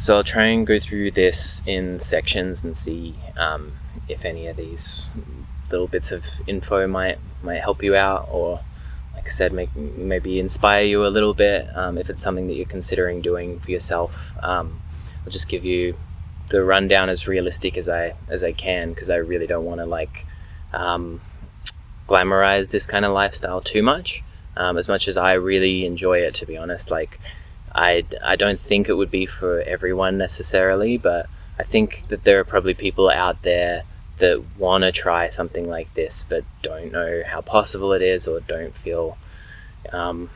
So I'll try and go through this in sections and see if any of these little bits of info might help you out, or like I said, maybe inspire you a little bit if it's something that you're considering doing for yourself. I'll just give you the rundown as realistic as I can, because I really don't want to glamorize this kind of lifestyle too much. As much as I really enjoy it, to be honest, I don't think it would be for everyone necessarily, but I think that there are probably people out there that want to try something like this but don't know how possible it is, or don't feel don't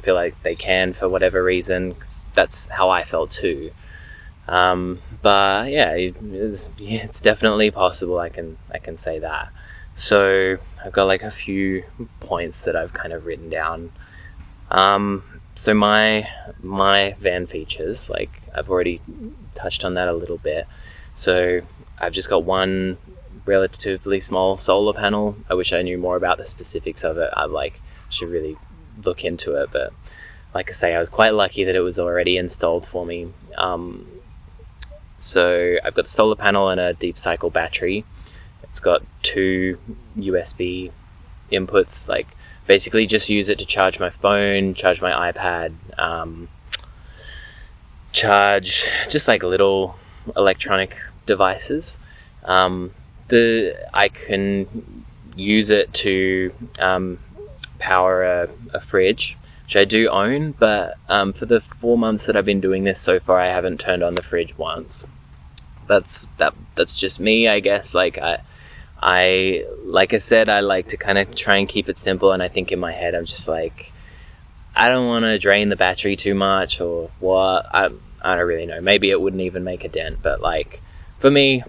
feel like they can for whatever reason, 'cause that's how I felt too. But yeah, it's definitely possible. I can say that. So I've got a few points that I've kind of written down. So my van features, I've already touched on that a little bit. So I've just got one relatively small solar panel. I wish I knew more about the specifics of it. I should really look into it, but like I say, I was quite lucky that it was already installed for me. So I've got the solar panel and a deep cycle battery. It's got 2 USB inputs, basically just use it to charge my phone, charge my iPad, charge just little electronic devices. I can use it to power a fridge, which I do own, but for the 4 months that I've been doing this so far, I haven't turned on the fridge once. That's just me, I guess. Like I said, I like to kind of try and keep it simple, and I think in my head I'm just I don't want to drain the battery too much, or what. I don't really know. Maybe it wouldn't even make a dent, but for me,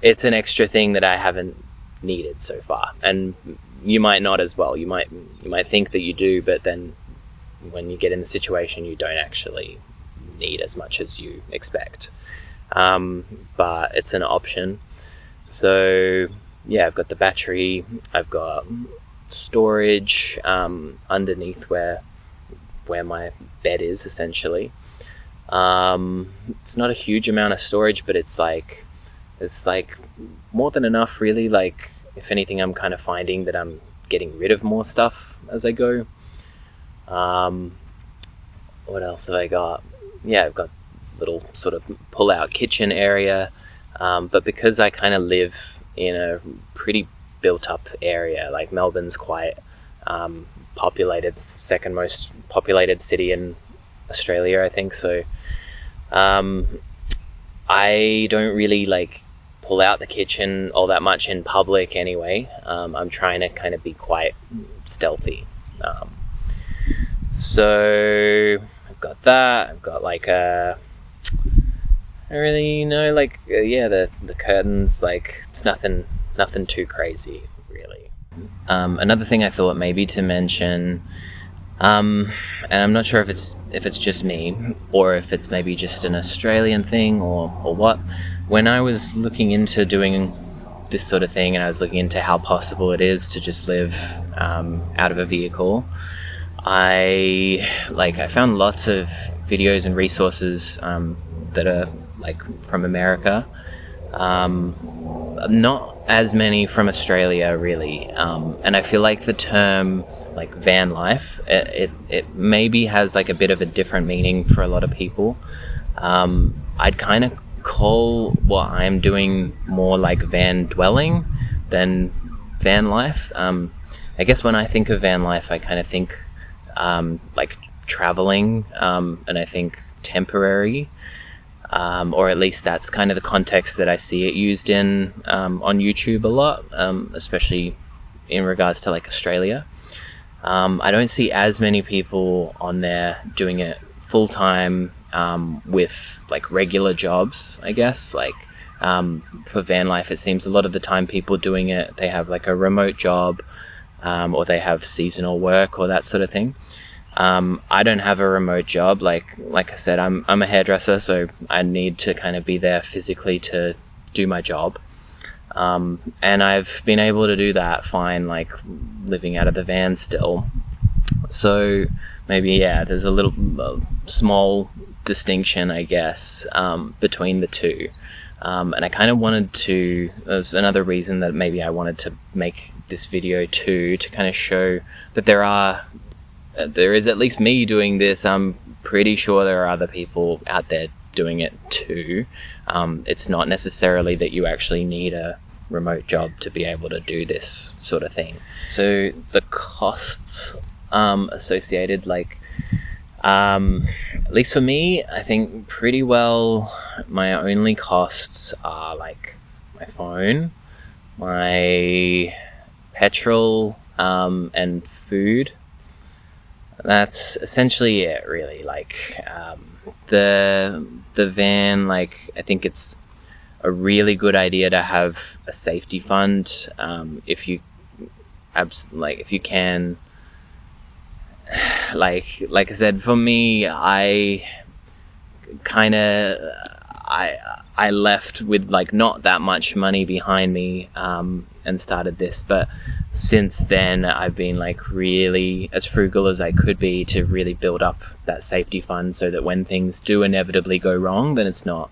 it's an extra thing that I haven't needed so far, and you might not as well. You might think that you do, but then when you get in the situation, you don't actually need as much as you expect. But it's an option. So yeah, I've got the battery, I've got storage underneath where my bed is, essentially. It's not a huge amount of storage, but it's more than enough, really. If anything, I'm kind of finding that I'm getting rid of more stuff as I go. What else have I got? Yeah, I've got little sort of pull-out kitchen area, but because I kind of live in a pretty built-up area, Melbourne's quite populated. It's the second most populated city in Australia, I think. So I don't really pull out the kitchen all that much in public anyway. I'm trying to kind of be quite stealthy. So I've got that. I've got I don't really know, the curtains, it's nothing too crazy, really. Another thing I thought maybe to mention, and I'm not sure if it's just me, or if it's maybe just an Australian thing, or what. When I was looking into doing this sort of thing, and I was looking into how possible it is to just live out of a vehicle, I found lots of videos and resources that are from America, not as many from Australia, really. And I feel the term van life, it maybe has a bit of a different meaning for a lot of people. I'd kind of call what I'm doing more van dwelling than van life. I guess when I think of van life, I kind of think traveling, and I think temporary, or at least that's kind of the context that I see it used in on YouTube a lot, especially in regards to Australia. I don't see as many people on there doing it full time with regular jobs, I guess. For van life, it seems a lot of the time people doing it, they have a remote job, or they have seasonal work or that sort of thing. I don't have a remote job. Like I said, I'm a hairdresser, so I need to kind of be there physically to do my job. And I've been able to do that fine, living out of the van still. So maybe, yeah, there's a little small distinction, I guess, between the two. And I kind of wanted to, there's another reason that maybe I wanted to make this video too, to kind of show that there is at least me doing this. I'm pretty sure there are other people out there doing it too. It's not necessarily that you actually need a remote job to be able to do this sort of thing. So the costs associated, like, at least for me, I think pretty well my only costs are like my phone, my petrol, and food. That's essentially it, really. Like, the van, like, I think it's a really good idea to have a safety fund, if you can. Like I said, for me, I left with like not that much money behind me, and started this, but since then I've been like really as frugal as I could be to really build up that safety fund, so that when things do inevitably go wrong, then it's not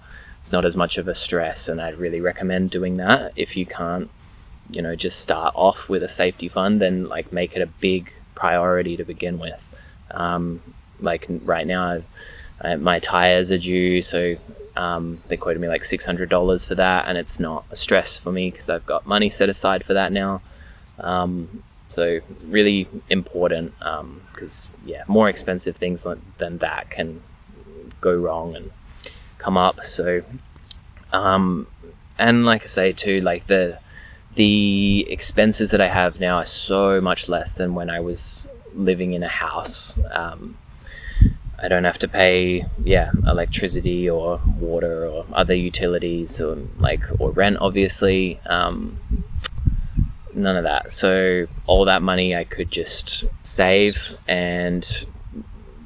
as much of a stress. And I'd really recommend doing that. If you can't, just start off with a safety fund, then like make it a big priority to begin with. Like right now, my tires are due, so they quoted me like $600 for that, and it's not a stress for me because I've got money set aside for that now. So it's really important, because more expensive things than that can go wrong and come up. So and like I say too, like the expenses that I have now are so much less than when I was living in a house. I don't have to pay electricity or water or other utilities, or rent, obviously. None of that. So all that money I could just save, and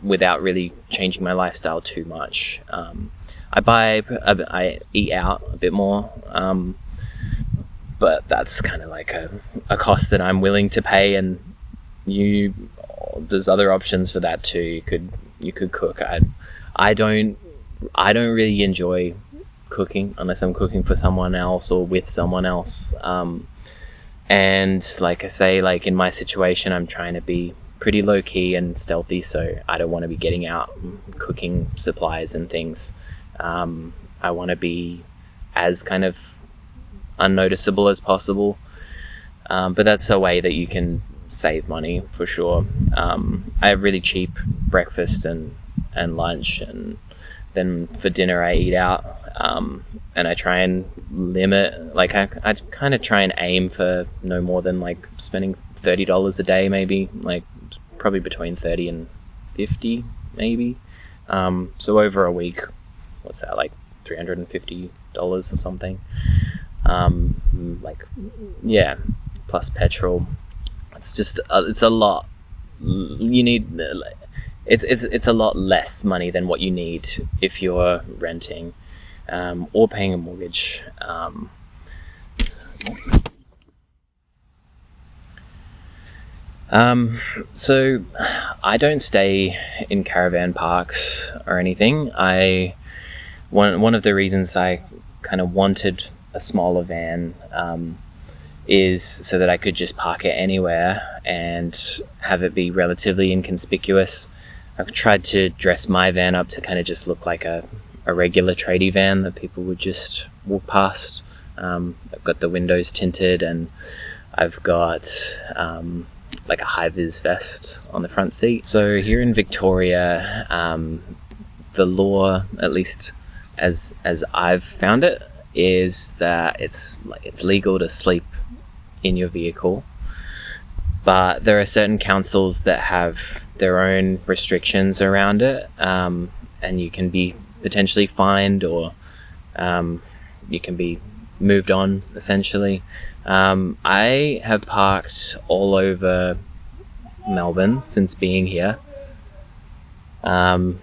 without really changing my lifestyle too much. I eat out a bit more, but that's kind of like a cost that I'm willing to pay, and there's other options for that too. You could cook. I don't really enjoy cooking unless I'm cooking for someone else or with someone else. And like I say, like in my situation, I'm trying to be pretty low key and stealthy, so I don't want to be getting out cooking supplies and things. I want to be as kind of unnoticeable as possible, but that's a way that you can save money for sure. I have really cheap breakfast and lunch, and then for dinner I eat out, and I try and limit, like I kind of try and aim for no more than like spending $30 a day, maybe, like probably between 30 and 50 maybe. So over a week, what's that, like $350 or something, plus petrol. It's just it's a lot. You need it's a lot less money than what you need if you're renting or paying a mortgage. So I don't stay in caravan parks or anything. One of the reasons I kind of wanted a smaller van is so that I could just park it anywhere and have it be relatively inconspicuous. I've tried to dress my van up to kind of just look like a regular tradie van that people would just walk past. I've got the windows tinted, and I've got like a high-vis vest on the front seat. So here in Victoria, the law, at least as I've found it, is that it's legal to sleep in your vehicle, but there are certain councils that have their own restrictions around it, and you can be potentially fined, or you can be moved on, essentially. I have parked all over Melbourne since being here. I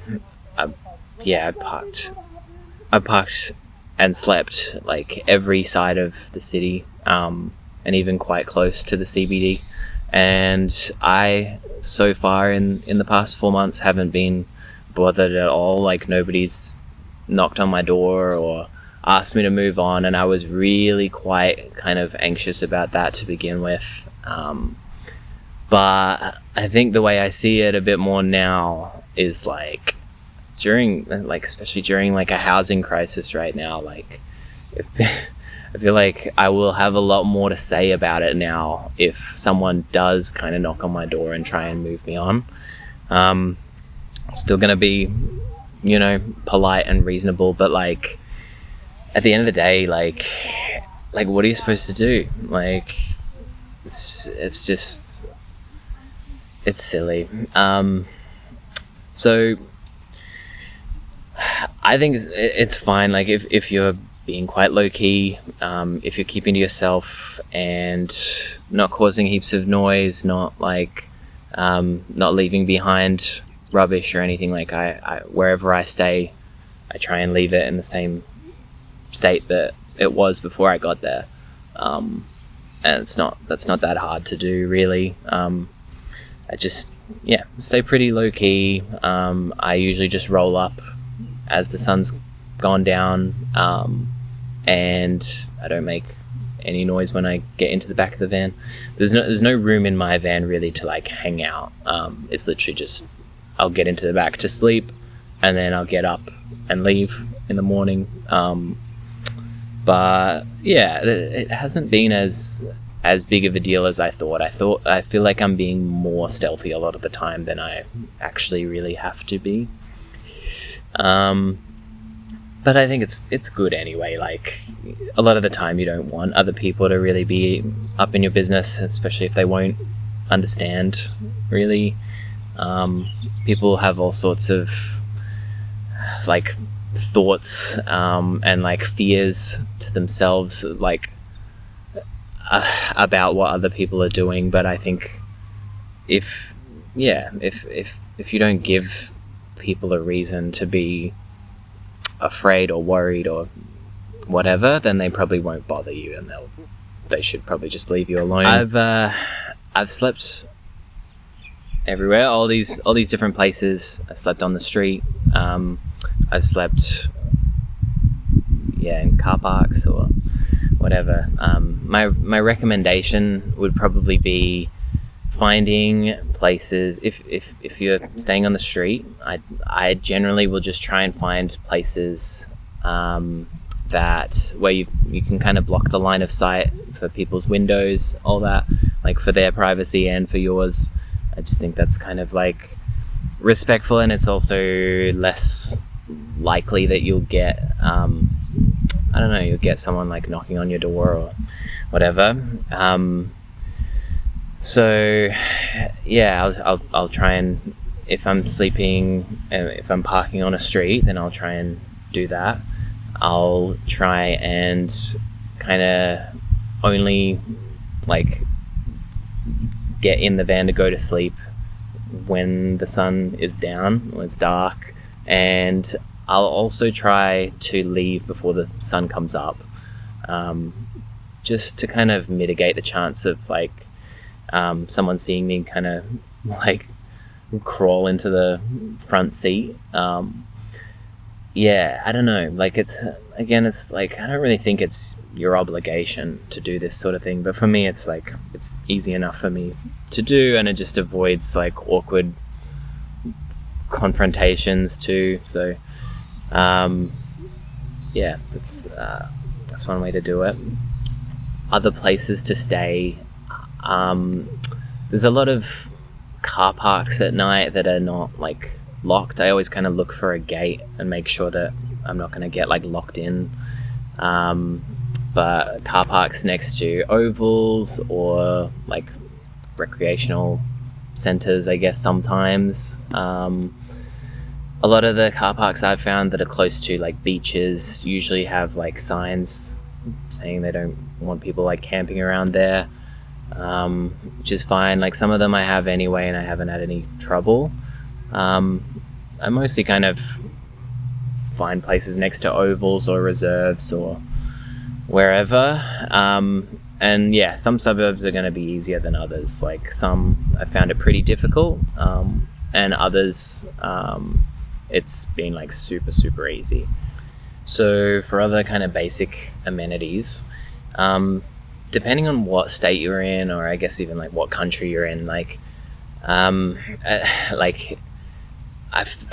parked and slept like every side of the city, and even quite close to the CBD. And I, so far in the past 4 months, haven't been bothered at all. Like, nobody's knocked on my door or asked me to move on, and I was really quite kind of anxious about that to begin with. But I think the way I see it a bit more now is like especially during like a housing crisis right now, like I feel like I will have a lot more to say about it now if someone does kind of knock on my door and try and move me on. I'm still gonna be, polite and reasonable, but like at the end of the day, like what are you supposed to do? Like it's just, it's silly. So I think it's fine. Like if you're being quite low key, if you're keeping to yourself and not causing heaps of noise, not leaving behind rubbish or anything. Like I wherever I stay, I try and leave it in the same state that it was before I got there. And that's not that hard to do, really. I just stay pretty low key. I usually just roll up as the sun's gone down, and I don't make any noise when I get into the back of the van. There's no room in my van really to like hang out. It's literally just I'll get into the back to sleep, and then I'll get up and leave in the morning. But yeah, it hasn't been as big of a deal as I thought. I feel like I'm being more stealthy a lot of the time than I actually really have to be. But I think it's good anyway. Like, a lot of the time you don't want other people to really be up in your business, especially if they won't understand, really. People have all sorts of like thoughts and like fears to themselves, like about what other people are doing. But I think if you don't give people a reason to be afraid or worried or whatever, then they probably won't bother you, and they should probably just leave you alone. I've slept everywhere, all these different places. I slept on the street. I've slept in car parks or whatever. My recommendation would probably be finding places. If you're staying on the street, I generally will just try and find places that where you can kind of block the line of sight for people's windows, all that, like for their privacy and for yours. I just think that's kind of like respectful, and it's also less likely that you'll get you'll get someone like knocking on your door or whatever. So yeah, I'll try and, if I'm sleeping, if I'm parking on a street, then I'll try and do that. I'll try and kind of only like get in the van to go to sleep when the sun is down, when it's dark, and I'll also try to leave before the sun comes up, just to kind of mitigate the chance of like someone seeing me kind of like crawl into the front seat. I don't know, like it's like, I don't really think it's your obligation to do this sort of thing, but for me it's like, it's easy enough for me to do, and it just avoids like awkward confrontations too. So that's one way to do it. Other places to stay, there's a lot of car parks at night that are not like locked. I always kind of look for a gate and make sure that I'm not going to get like locked in. But car parks next to ovals or like recreational centers, I guess sometimes. A lot of the car parks I've found that are close to like beaches usually have like signs saying they don't want people like camping around there, which is fine. Like some of them I have anyway, and I haven't had any trouble. I mostly kind of find places next to ovals or reserves or wherever. And yeah, some suburbs are going to be easier than others. Like some I found it pretty difficult, and others it's been like super easy. So for other kind of basic amenities, depending on what state you're in, or I guess even like what country you're in, like I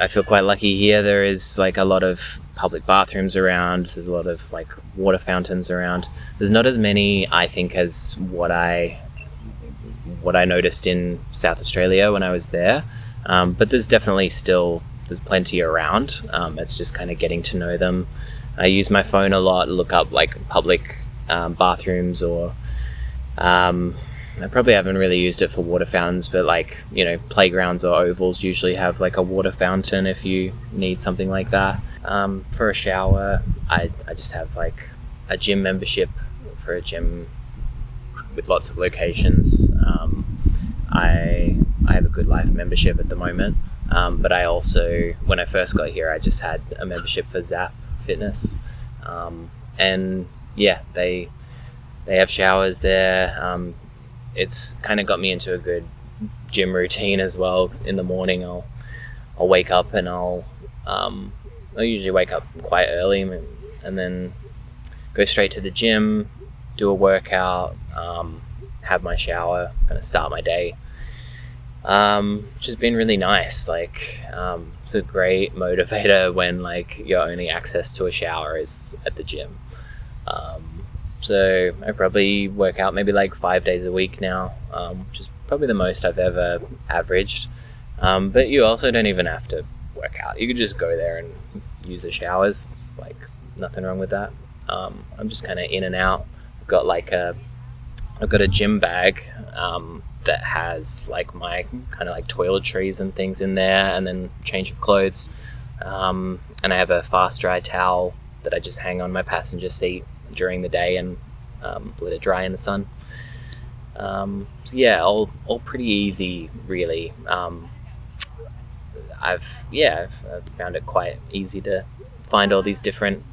feel quite lucky here. There is like a lot of public bathrooms around. There's a lot of like water fountains around. There's not as many, I think, as what I noticed in South Australia when I was there. But there's definitely there's plenty around. It's just kind of getting to know them. I use my phone a lot to look up like public bathrooms, or I probably haven't really used it for water fountains, but like, playgrounds or ovals usually have like a water fountain if you need something like that. For a shower, I just have like a gym membership for a gym with lots of locations. I have a Good Life membership at the moment, but I also, when I first got here, I just had a membership for Zap Fitness, and yeah, they have showers there. It's kind of got me into a good gym routine as well. In the morning, I'll wake up and I'll usually wake up quite early and then go straight to the gym, do a workout, have my shower, kind of start my day, which has been really nice. Like, it's a great motivator when like your only access to a shower is at the gym. So I probably work out maybe like 5 days a week now, which is probably the most I've ever averaged. But you also don't even have to work out. You could just go there and use the showers. It's like nothing wrong with that. I'm just kind of in and out. I've got a gym bag that has like my kind of like toiletries and things in there, and then change of clothes. And I have a fast dry towel that I just hang on my passenger seat during the day and let it dry in the sun. So yeah, all pretty easy, really. I've found it quite easy to find all these different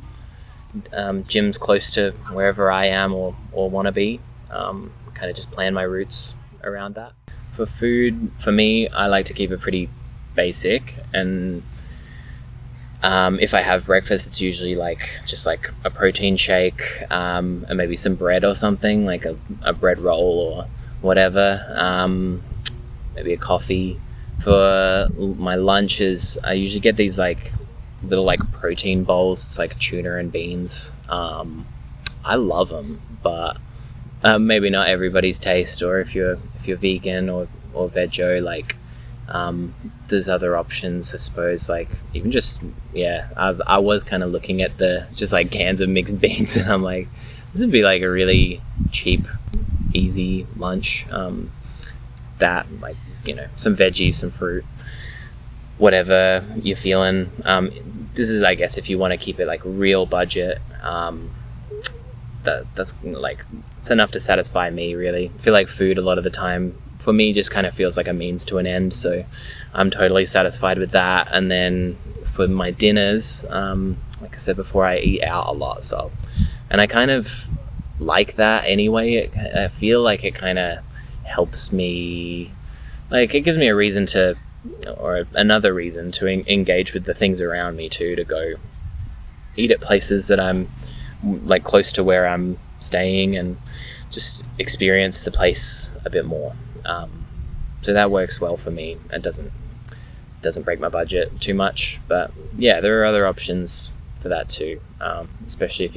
gyms close to wherever I am or want to be. Kind of just plan my routes around that. For food, for me, I like to keep it pretty basic, and if I have breakfast, it's usually just like a protein shake, and maybe some bread or something, like a bread roll or whatever, maybe a coffee. For my lunches, I usually get these like little like protein bowls. It's like tuna and beans. I love them, but maybe not everybody's taste, or if you're vegan or veggie, like there's other options, I suppose. Like even just I was kind of looking at the just like cans of mixed beans, and I'm like, this would be like a really cheap, easy lunch. That like some veggies, some fruit, whatever you're feeling. This is, I guess, if you want to keep it like real budget. That's like, it's enough to satisfy me, really. I feel like food a lot of the time for me just kind of feels like a means to an end, so I'm totally satisfied with that. And then for my dinners, like I said before, I eat out a lot, and I kind of like that anyway. I feel like it kind of helps me, like it gives me a reason to, or another reason to engage with the things around me too, to go eat at places that I'm like close to where I'm staying and just experience the place a bit more. So that works well for me. It doesn't break my budget too much, but yeah, there are other options for that too, especially if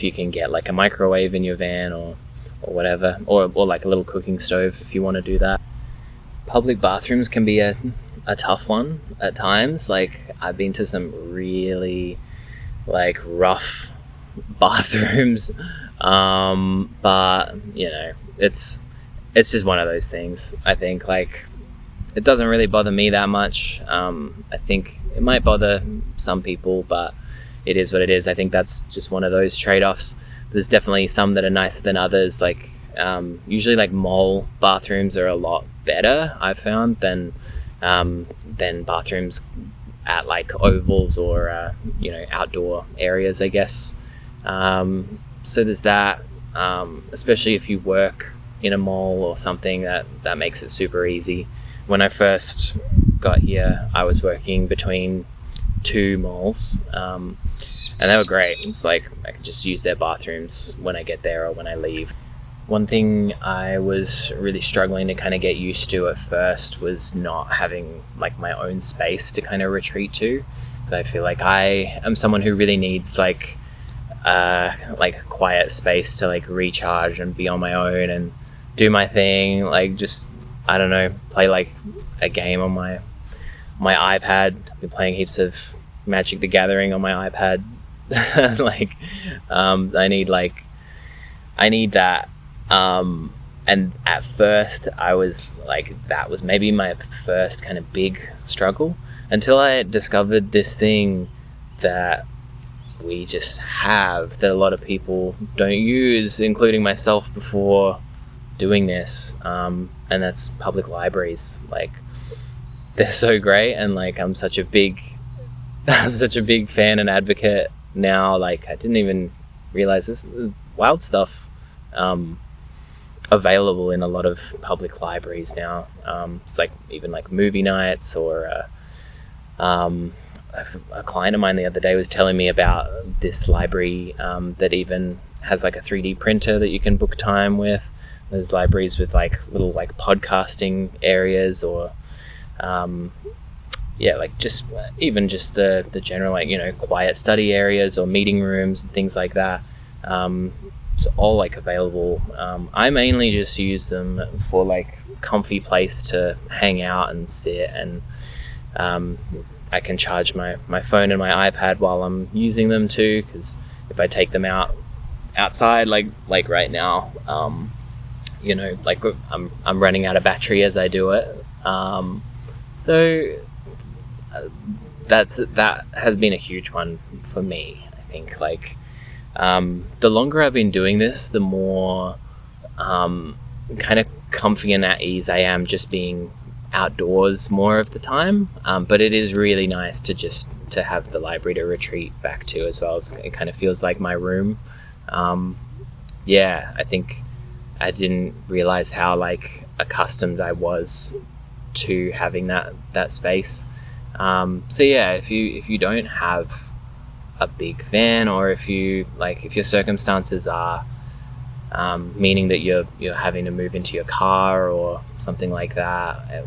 you can get like a microwave in your van or whatever, or like a little cooking stove if you want to do that. Public bathrooms can be a tough one at times. Like I've been to some really like rough bathrooms, but it's just one of those things. I think like it doesn't really bother me that much. I think it might bother some people, but it is what it is. I think that's just one of those trade-offs. There's definitely some that are nicer than others. Like usually like mall bathrooms are a lot better, I've found, than bathrooms at like ovals or outdoor areas, I guess. So there's that, especially if you work in a mall or something, that makes it super easy. When I first got here, I was working between 2 malls, and they were great. It's like I could just use their bathrooms when I get there or when I leave. One thing I was really struggling to kind of get used to at first was not having like my own space to kind of retreat to. So I feel like I am someone who really needs like quiet space to like recharge and be on my own and do my thing. Like just, I don't know, play like a game on my iPad. I've been playing heaps of Magic the Gathering on my iPad. I need that. And at first I was like, that was maybe my first kind of big struggle, until I discovered this thing that we just have that a lot of people don't use, including myself before doing this. And that's public libraries. Like, they're so great, and like I'm such a big fan and advocate now. Like, I didn't even realize this wild stuff available in a lot of public libraries now. It's like even like movie nights, or a client of mine the other day was telling me about this library that even has like a 3D printer that you can book time with. There's libraries with like little like podcasting areas, or like just even just the general, like, you know, quiet study areas or meeting rooms and things like that. It's all like available. I mainly just use them for like comfy place to hang out and sit, and I can charge my phone and my iPad while I'm using them too, because if I take them outside like right now, you know, like I'm running out of battery as I do it. So that has been a huge one for me. I think like the longer I've been doing this, the more kind of comfy and at ease I am just being outdoors more of the time. But it is really nice to have the library to retreat back to as well. It kind of feels like my room. I think I didn't realize how like accustomed I was to having that space. If you don't have a big van, or if your circumstances are meaning that you're having to move into your car or something like that,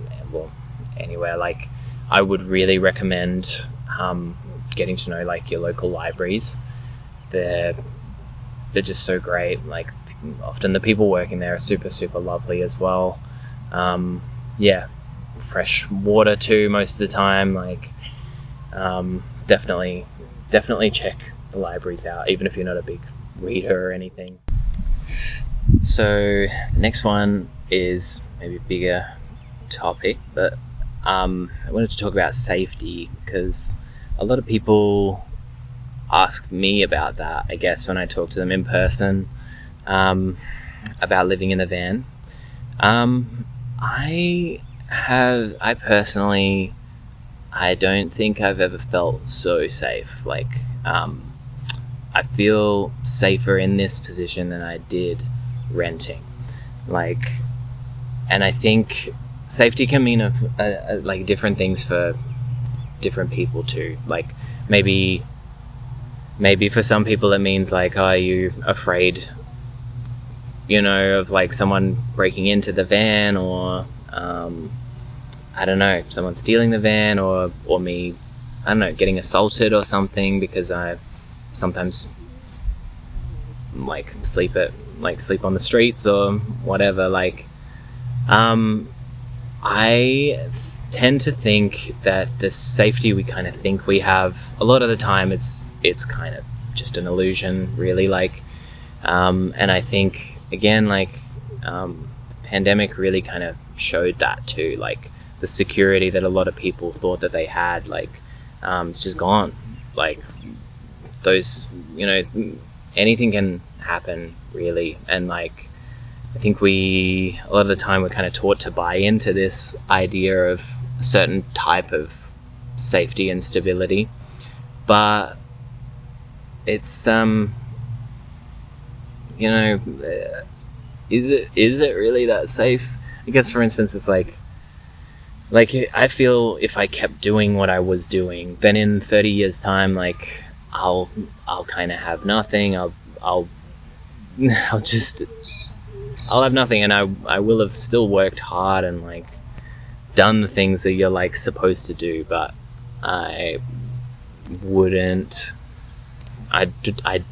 anywhere, like, I would really recommend getting to know like your local libraries. They're just so great. Like, often the people working there are super, super lovely as well. Fresh water too most of the time. Like, definitely check the libraries out, even if you're not a big reader or anything. So the next one is maybe a bigger topic, but I wanted to talk about safety, because a lot of people ask me about that, I guess, when I talk to them in person about living in a van. I personally, I don't think I've ever felt so safe. Like, I feel safer in this position than I did renting. Like, and I think safety can mean like different things for different people too. Like, maybe for some people it means like, are you afraid, you know, of like someone breaking into the van, or I don't know, someone stealing the van, or me, I don't know, getting assaulted or something, because I sometimes like sleep on the streets or whatever. Like, I tend to think that the safety we kind of think we have, a lot of the time it's kind of just an illusion, really. Like, and I think, again, like, the pandemic really kind of showed that too. Like, the security that a lot of people thought that they had, like, it's just gone. Like, those, you know, anything can happen, really. And like, I think a lot of the time we're kind of taught to buy into this idea of a certain type of safety and stability, but it's you know, is it really that safe? I guess, for instance, it's like like, I feel if I kept doing what I was doing, then in 30 years time, like, I'll kind of have nothing. I'll I'll just, I'll have nothing, and I will have still worked hard and like done the things that you're like supposed to do, but I wouldn't. I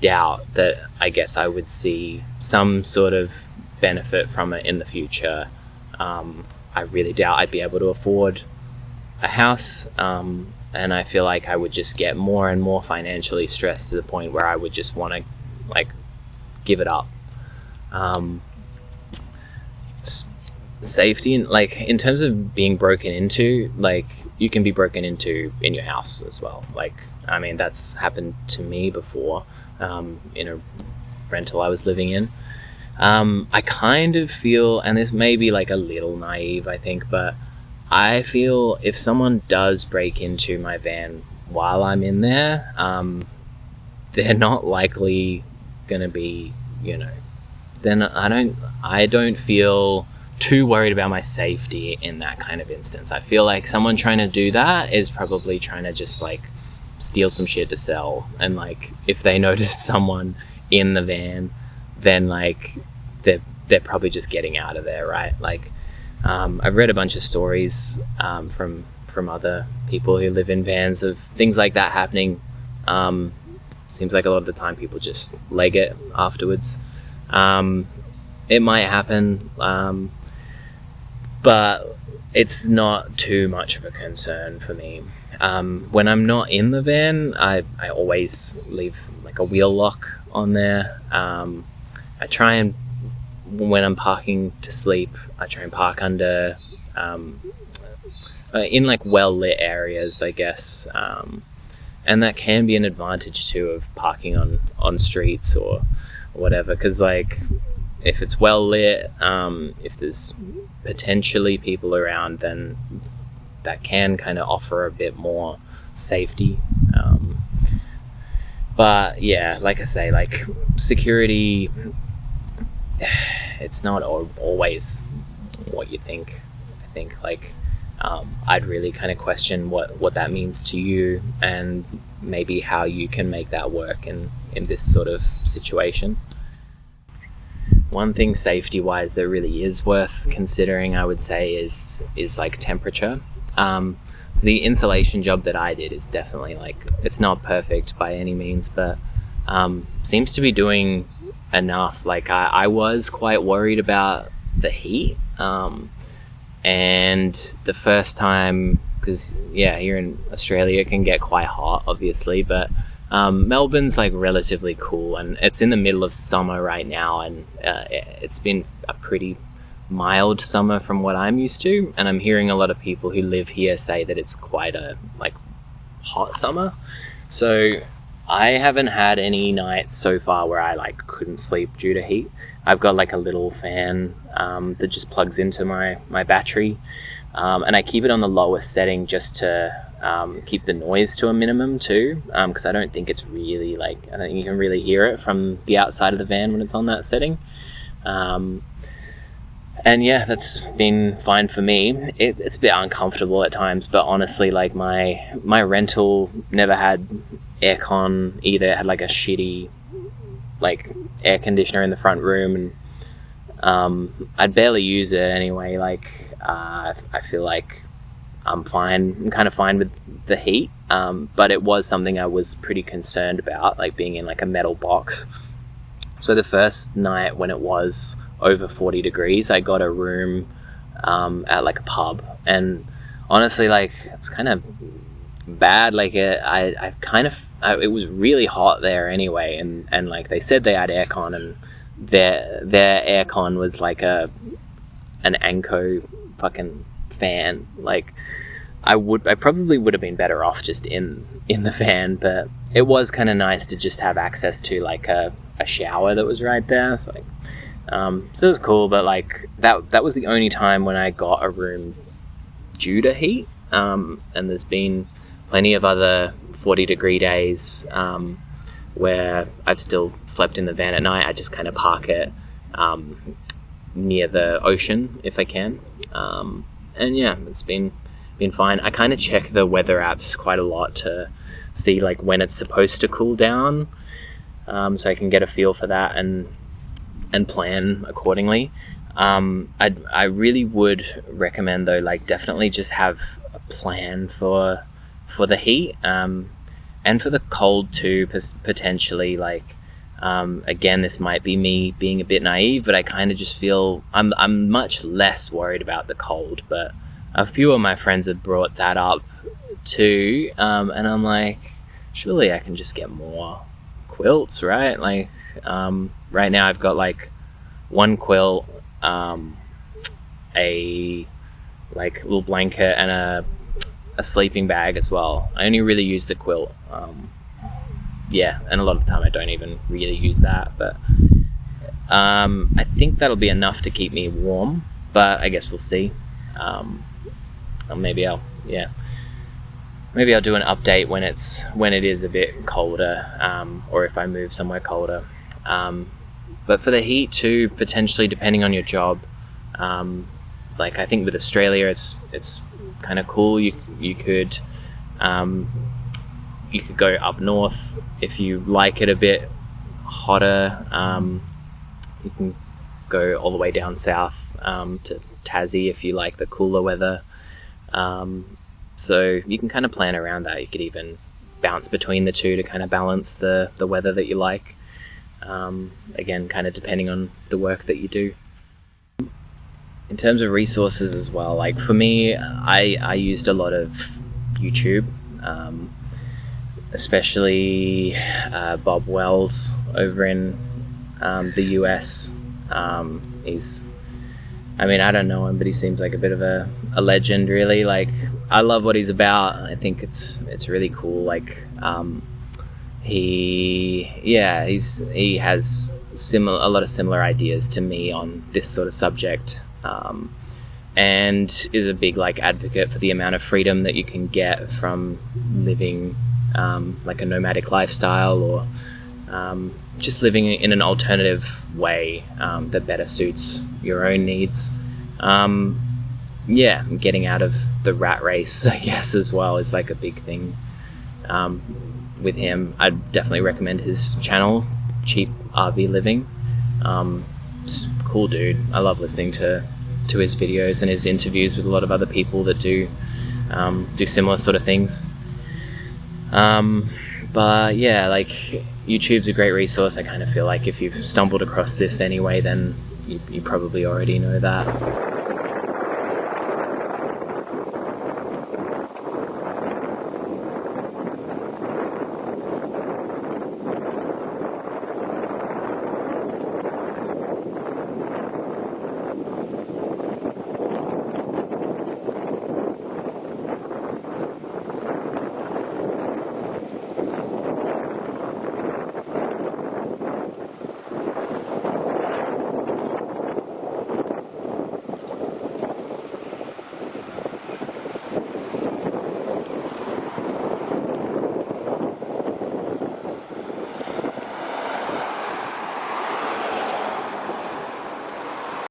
doubt that. I guess I would see some sort of benefit from it in the future. I really doubt I'd be able to afford a house, and I feel like I would just get more and more financially stressed to the point where I would just want to like give it up. Safety, like in terms of being broken into, like you can be broken into in your house as well. Like, I mean, that's happened to me before, in a rental I was living in. I kind of feel, and this may be like a little naive, I think, but I feel if someone does break into my van while I'm in there, they're not likely gonna be, then I don't feel too worried about my safety in that kind of instance. I feel like someone trying to do that is probably trying to just like steal some shit to sell, and like if they noticed someone in the van, then like they're probably just getting out of there, right? Like, I've read a bunch of stories from other people who live in vans of things like that happening. Seems like a lot of the time people just leg it afterwards. It might happen, but it's not too much of a concern for me. When I'm not in the van, I always leave like a wheel lock on there. I try and, when I'm parking to sleep, I try and park under, in like well lit areas, I guess. And that can be an advantage too of parking on streets or whatever, because like if it's well lit, if there's potentially people around, then that can kind of offer a bit more safety. But yeah, like I say, like security, it's not always what you think. I think like I'd really kind of question what that means to you, and maybe how you can make that work in this sort of situation. One thing safety wise that really is worth considering, I would say, is like temperature. So the insulation job that I did is definitely like, it's not perfect by any means, but seems to be doing enough. Like I was quite worried about the heat, and the first time, because yeah, here in Australia it can get quite hot obviously, but Melbourne's like relatively cool, and it's in the middle of summer right now, and it's been a pretty mild summer from what I'm used to, and I'm hearing a lot of people who live here say that it's quite a like hot summer. So I haven't had any nights so far where I like couldn't sleep due to heat. I've got like a little fan that just plugs into my battery, and I keep it on the lowest setting just to keep the noise to a minimum too, because I don't think it's really like, I don't think you can really hear it from the outside of the van when it's on that setting. And yeah, that's been fine for me. It's a bit uncomfortable at times, but honestly, like my rental never had aircon either. It had like a shitty like air conditioner in the front room, and I'd barely use it anyway. Like I feel like I'm kind of fine with the heat, but it was something I was pretty concerned about, like being in like a metal box. So the first night when it was over 40 degrees, I got a room at like a pub, and honestly, like it's kind of bad. Like it was really hot there anyway, and like they said they had aircon, and their aircon was like an Anko fucking fan. Like I probably would have been better off just in the van, but it was kind of nice to just have access to like a shower that was right there. So like, so it was cool, but like that was the only time when I got a room due to heat, and there's been plenty of other 40 degree days where I've still slept in the van at night. I just kind of park it near the ocean if I can, and yeah, it's been been fine. I kind of check the weather apps quite a lot to see like when it's supposed to cool down, so I can get a feel for that and plan accordingly. I really would recommend though, like definitely just have a plan for the heat, and for the cold too, potentially. Like again, this might be me being a bit naive, but I kind of just feel I'm much less worried about the cold. But a few of my friends have brought that up too, and I'm like, surely I can just get more quilts, right? Like right now I've got like one quilt, a like little blanket, and a sleeping bag as well. I only really use the quilt, and a lot of the time I don't even really use that, but I think that'll be enough to keep me warm, but I guess we'll see. Or maybe I'll do an update when it is a bit colder, or if I move somewhere colder. But for the heat too, potentially depending on your job, like I think with Australia, it's kind of cool. You could go up north if you like it a bit hotter. You can go all the way down south to Tassie if you like the cooler weather. So you can kind of plan around that. You could even bounce between the two to kind of balance the weather that you like. Again, kind of depending on the work that you do. In terms of resources as well, like for me, I used a lot of YouTube, especially Bob Wells over in the US. I don't know him, but he seems like a bit of a legend, really. Like, I love what he's about. I think it's really cool. Like, he has a lot of similar ideas to me on this sort of subject, and is a big like advocate for the amount of freedom that you can get from living like a nomadic lifestyle, or just living in an alternative way that better suits your own needs. Getting out of the rat race, I guess, as well, is like a big thing with him. I'd definitely recommend his channel, Cheap RV Living. Cool dude. I love listening to his videos and his interviews with a lot of other people that do similar sort of things. But yeah, like YouTube's a great resource. I kind of feel like if you've stumbled across this anyway, then you probably already know that.